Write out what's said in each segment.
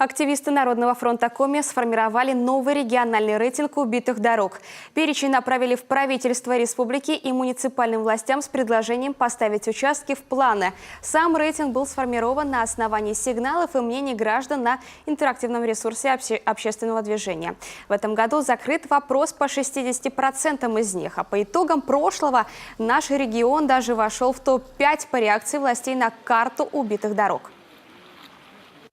Активисты Народного фронта Коми сформировали новый региональный рейтинг убитых дорог. Перечень направили в правительство республики и муниципальным властям с предложением поставить участки в планы. Сам рейтинг был сформирован на основании сигналов и мнений граждан на интерактивном ресурсе общественного движения. В этом году закрыт вопрос по 60% из них. А по итогам прошлого наш регион даже вошел в топ-5 по реакции властей на карту убитых дорог.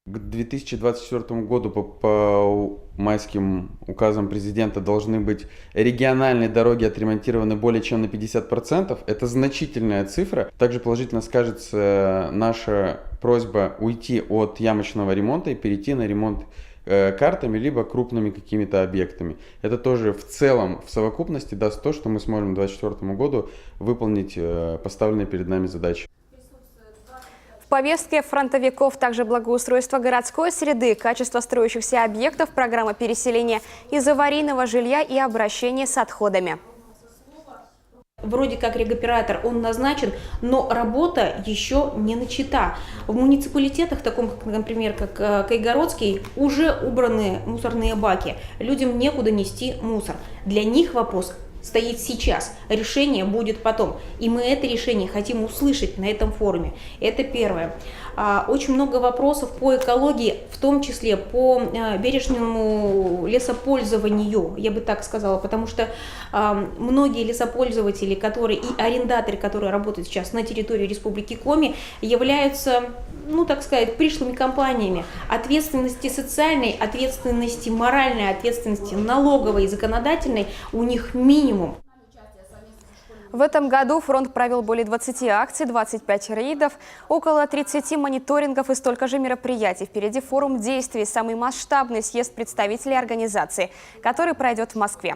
К 2024 году по майским указам президента должны быть региональные дороги отремонтированы более чем на 50%. Это значительная цифра. Также положительно скажется наша просьба уйти от ямочного ремонта и перейти на ремонт картами, либо крупными какими-то объектами. Это тоже в целом, в совокупности даст то, что мы сможем к 2024 году выполнить поставленные перед нами задачи. В повестке фронтовиков также благоустройство городской среды, качество строящихся объектов, программа переселения из аварийного жилья и обращение с отходами. Вроде как регоператор он назначен, но работа еще не начата. В муниципалитетах, таком, например, как Кайгородский, уже убраны мусорные баки. Людям некуда нести мусор. Для них вопрос стоит сейчас, решение будет потом. И мы это решение хотим услышать на этом форуме. Это первое. Очень много вопросов по экологии, в том числе по бережному лесопользованию, я бы так сказала, потому что многие лесопользователи, которые и арендаторы, которые работают сейчас на территории Республики Коми, являются, ну так сказать, пришлыми компаниями. Ответственности социальной, ответственности моральной, ответственности налоговой и законодательной у них минимум. В этом году фронт провел более 20 акций, 25 рейдов, около 30 мониторингов и столько же мероприятий. Впереди форум действий, самый масштабный съезд представителей организации, который пройдет в Москве.